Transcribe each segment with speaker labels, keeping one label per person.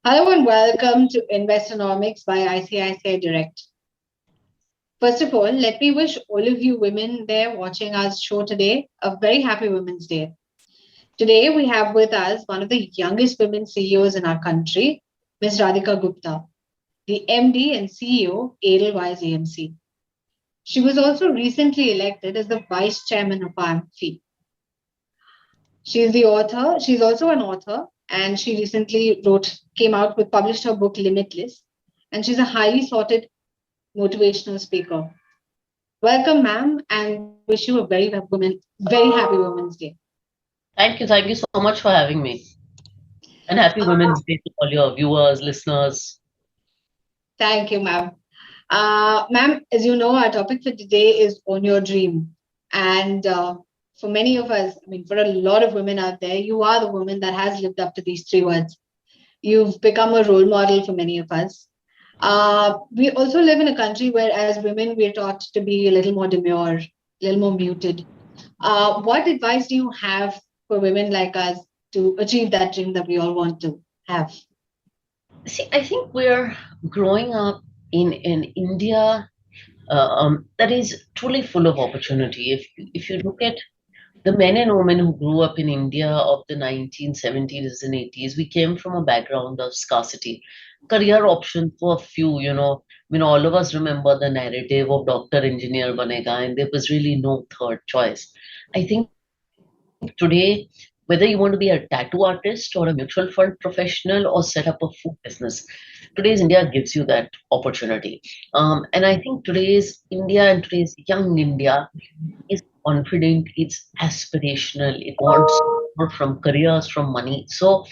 Speaker 1: Hello and welcome to Investonomics by ICICI Direct. First of all, let me wish all of you women there watching our show today a very happy Women's Day. Today we have with us one of the youngest women CEOs in our country, Ms. Radhika Gupta, the MD and CEO, Edelweiss AMC. She was also recently elected as the Vice Chairman of IMFI. She's also an author, and she recently published her book Limitless, and she's a highly sought motivational speaker. Welcome, ma'am, and wish you a very happy Women's Day.
Speaker 2: Thank you so much for having me. And happy
Speaker 1: Uh,
Speaker 2: Women's Day to all your viewers, listeners.
Speaker 1: Thank you, ma'am. Ma'am, as you know, our topic for today is Own Your Dream. And for many of us, I mean, for a lot of women out there, you are the woman that has lived up to these three words. You've become a role model for many of us. We also live in a country where, as women, we're taught to be a little more demure, a little more muted. What advice do you have for women like us to achieve that dream that we all want to have?
Speaker 2: See, I think we're growing up in India that is truly full of opportunity. If you look at the men and women who grew up in India of the 1970s and 80s, we came from a background of scarcity. Career options were few, all of us remember the narrative of doctor, engineer, banega, and there was really no third choice. I think today, whether you want to be a tattoo artist or a mutual fund professional or set up a food business, today's India gives you that opportunity. And I think today's India and today's young India is confident, it's aspirational, it wants more from careers, from money. So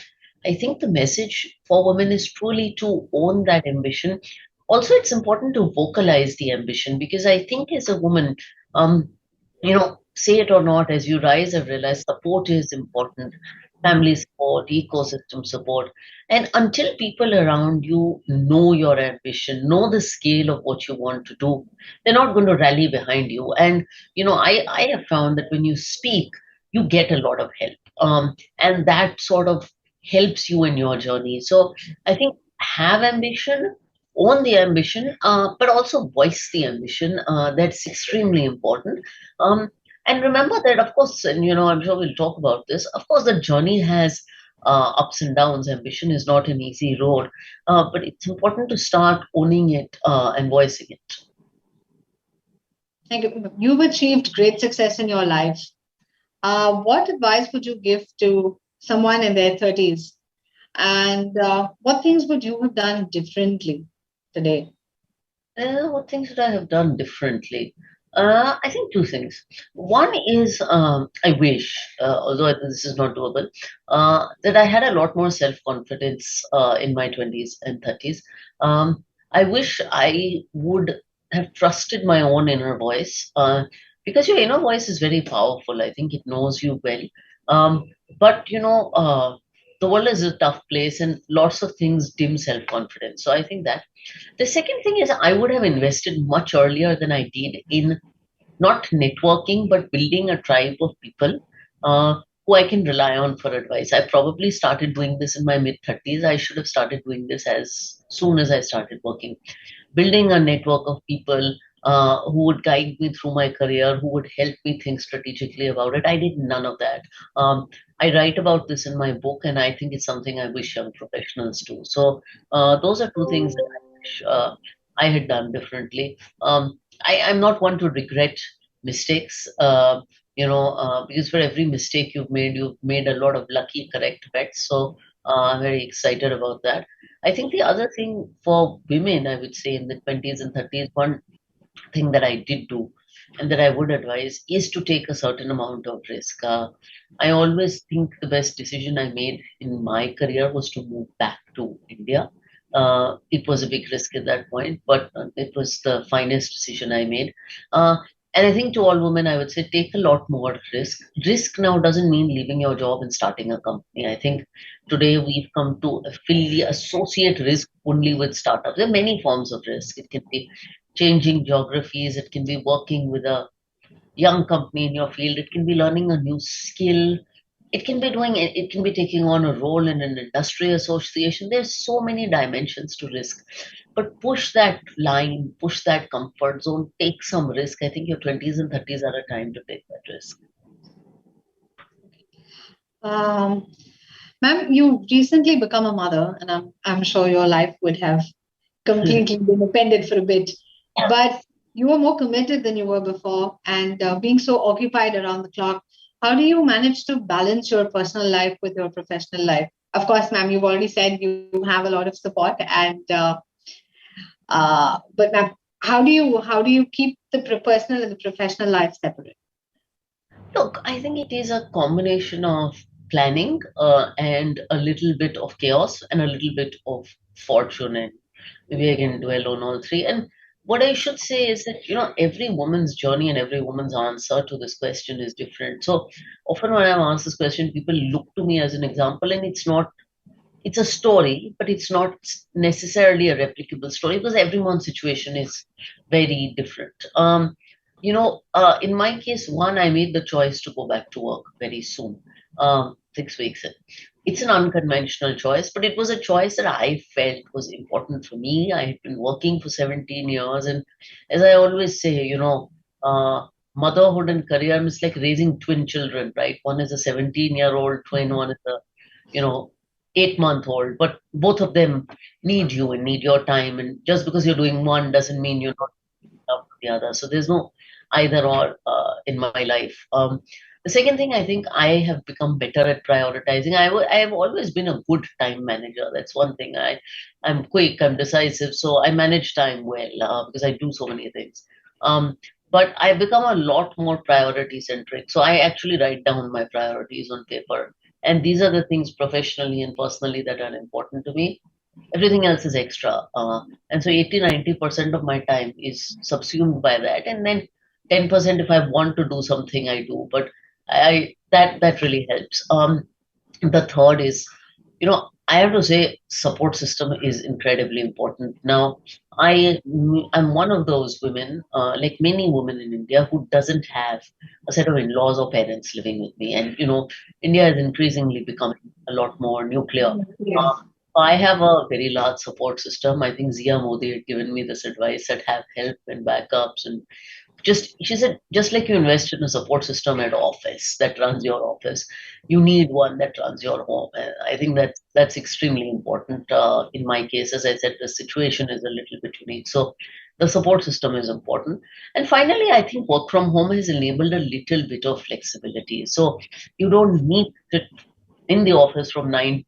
Speaker 2: I think the message for women is truly to own that ambition. Also, it's important to vocalize the ambition because I think as a woman, um, say it or not, as you rise, I've realized support is important. Family support, ecosystem support. And until people around you know your ambition, know the scale of what you want to do, they're not going to rally behind you. And, I have found that when you speak, you get a lot of help. And that sort of helps you in your journey. So I think have ambition, own the ambition, but also voice the ambition. That's extremely important. Um, and remember that, of course, and I'm sure we'll talk about this. Of course, the journey has ups and downs. Ambition is not an easy road, but it's important to start owning it and voicing it.
Speaker 1: Thank you. You've achieved great success in your life. What advice would you give to someone in their 30s? And what things would you have done differently today?
Speaker 2: What things should I have done differently? I think two things. One is I wish, although I think this is not doable, that I had a lot more self-confidence in my 20s and 30s. I wish I would have trusted my own inner voice because your inner voice is very powerful. I think it knows you well. Um, but, the world is a tough place and lots of things dim self-confidence. So I think that. The second thing is, I would have invested much earlier than I did in not networking, but building a tribe of people who I can rely on for advice. I probably started doing this in my mid 30s. I should have started doing this as soon as I started working, building a network of people who would guide me through my career, who would help me think strategically about it. I did none of that. I write about this in my book, and I think it's something I wish young professionals do. So, those are two things that I wish I had done differently. I'm not one to regret mistakes. Because for every mistake you've made a lot of lucky correct bets. So I'm very excited about that. I think the other thing for women, I would say in the 20s and 30s, one thing that I did do and that I would advise is to take a certain amount of risk. I always think the best decision I made in my career was to move back to India. It was a big risk at that point, but it was the finest decision I made. Uh, and I think to all women, I would say take a lot more risk. Risk now doesn't mean leaving your job and starting a company. I think today we've come to associate risk only with startups. There are many forms of risk. It can be changing geographies, it can be working with a young company in your field, it can be learning a new skill, it can be doing it, it can be taking on a role in an industry association. There's so many dimensions to risk. But push that line, push that comfort zone, take some risk. I think your 20s and 30s are a time to take that risk.
Speaker 1: Um, Ma'am, you recently become a mother, and I'm sure your life would have completely been upended for a bit, but you were more committed than you were before, and being so occupied around the clock. How do you manage to balance your personal life with your professional life? Of course, ma'am, you've already said you have a lot of support, and but ma'am, how do you keep the personal and the professional life separate?
Speaker 2: Look, I think it is a combination of planning and a little bit of chaos and a little bit of fortune. And maybe I can dwell on all three. And what I should say is that, every woman's journey and every woman's answer to this question is different. So often when I'm asked this question, people look to me as an example, and it's a story, but it's not necessarily a replicable story because everyone's situation is very different. In my case, one, I made the choice to go back to work very soon, 6 weeks in. It's an unconventional choice, but it was a choice that I felt was important for me. I had been working for 17 years, and as I always say, motherhood and career is like raising twin children, right? One is a 17-year-old twin, one is a, you know, 8-month old, but both of them need you and need your time. And just because you're doing one doesn't mean you're not up to the other. So there's no either or in my life. The second thing, I think I have become better at prioritizing. I have always been a good time manager. That's one thing. I'm quick, I'm decisive, so I manage time well because I do so many things. Um, but I've become a lot more priority centric. So I actually write down my priorities on paper. And these are the things professionally and personally that are important to me. Everything else is extra. And so 80-90% of my time is subsumed by that. And then 10% if I want to do something, I do. But that really helps. The third is, I have to say support system is incredibly important. Now, I'm one of those women, like many women in India, who doesn't have a set of in-laws or parents living with me. And, India is increasingly becoming a lot more nuclear. Uh,
Speaker 1: Yes.
Speaker 2: I have a very large support system. I think Zia Modi had given me this advice that have help and backups, and she said, just like you invest in a support system at office that runs your office, you need one that runs your home. And I think that's extremely important. In my case, as I said, the situation is a little bit unique, so the support system is important. And finally, I think work from home has enabled a little bit of flexibility, so you don't need to sit in the office from 9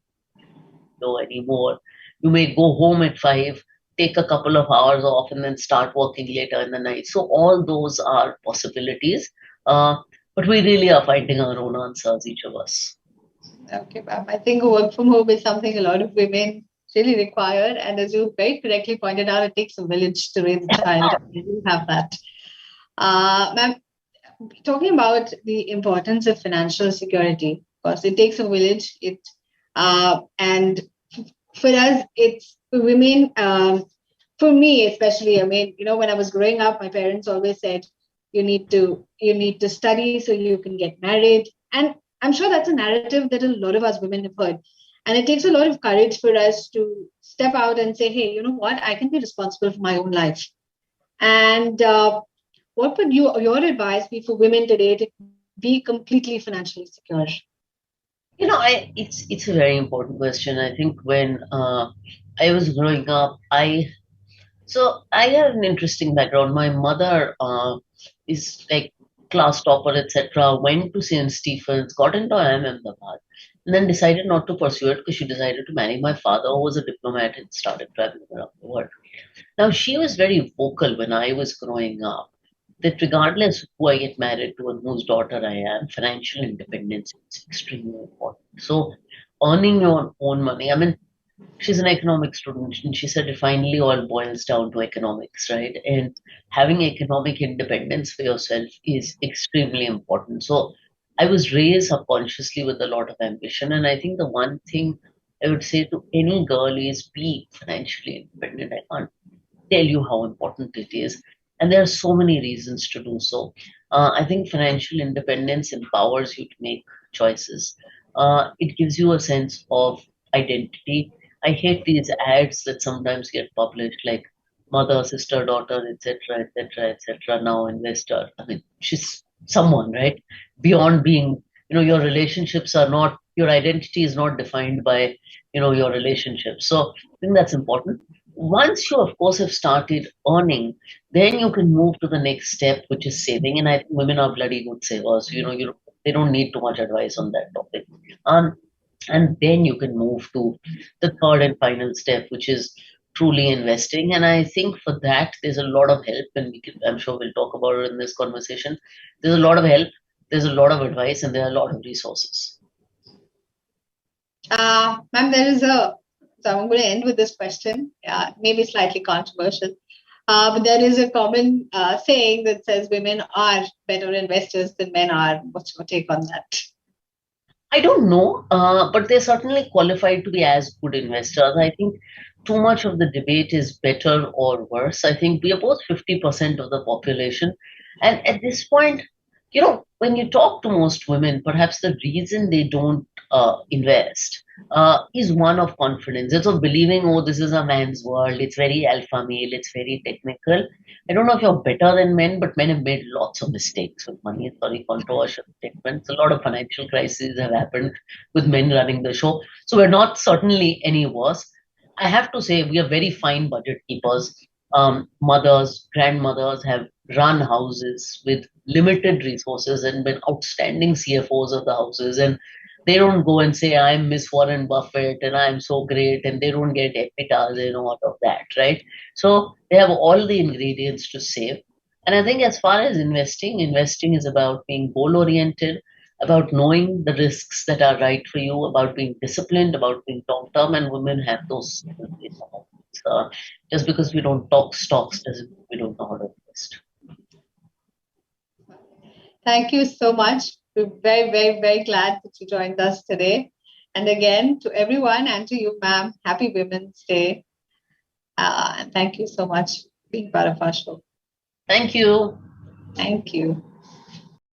Speaker 2: know anymore. You may go home at 5, take a couple of hours off, and then start working later in the night. So all those are possibilities. Uh, but we really are finding our own answers, each of us.
Speaker 1: Okay, ma'am. I think work from home is something a lot of women really require. And as you very correctly pointed out, it takes a village to raise a child. We do have that. Ma'am, talking about the importance of financial security, of course, it takes a village. And for us, it's for women. For me, especially, I mean, when I was growing up, my parents always said, you need to study so you can get married, and I'm sure that's a narrative that a lot of us women have heard. And it takes a lot of courage for us to step out and say, hey, you know what? I can be responsible for my own life. And what would your advice be for women today to be completely financially secure?
Speaker 2: It's a very important question. I think when I was growing up, I have an interesting background. My mother is like class topper, etc. Went to St. Stephen's, got into IIM Ahmedabad, and then decided not to pursue it because she decided to marry my father, who was a diplomat and started traveling around the world. Now, she was very vocal when I was growing up that regardless of who I get married to and whose daughter I am, financial independence is extremely important. So, earning your own money. I mean, she's an economics student, and she said it finally all boils down to economics, right? And having economic independence for yourself is extremely important. So I was raised subconsciously with a lot of ambition, and I think the one thing I would say to any girl is be financially independent. I can't tell you how important it is, and there are so many reasons to do so. I think financial independence empowers you to make choices. It gives you a sense of identity. I hate these ads that sometimes get published, like mother, sister, daughter, etc., etc., etc. Now investor. I mean, she's someone, right? Beyond being, your relationships are not, your identity is not defined by, your relationships. So I think that's important. Once you, of course, have started earning, then you can move to the next step, which is saving. And I think women are bloody good savers. They don't need too much advice on that topic. Um, and then you can move to the third and final step, which is truly investing. And I think for that, there's a lot of help, and I'm sure we'll talk about it in this conversation. There's a lot of help, there's a lot of advice, and there are a lot of resources.
Speaker 1: Ma'am, so I'm going to end with this question, maybe slightly controversial. But there is a common saying that says women are better investors than men are. What's your take on that?
Speaker 2: I don't know, but they're certainly qualified to be as good investors. I think too much of the debate is better or worse. I think we are both 50% of the population. And at this point, when you talk to most women, perhaps the reason they don't invest is one of confidence. It's of believing, oh, this is a man's world. It's very alpha male. It's very technical. I don't know if you're better than men, but men have made lots of mistakes with money. It's very controversial statements. A lot of financial crises have happened with men running the show. So we're not certainly any worse. I have to say, we are very fine budget keepers. Mothers, grandmothers have run houses with limited resources and been outstanding CFOs of the houses. And they don't go and say, I'm Miss Warren Buffett and I'm so great, and they don't get epitaph, out of that, right? So they have all the ingredients to save. And I think as far as investing is about being goal oriented, about knowing the risks that are right for you, about being disciplined, about being long term, and women have those. Just because we don't talk stocks doesn't mean we don't know how to invest.
Speaker 1: Thank you so much. We're very, very, very glad that you joined us today. And again, to everyone and to you, ma'am, happy Women's Day. And thank you so much for being part of our show.
Speaker 2: Thank you.
Speaker 1: Thank you.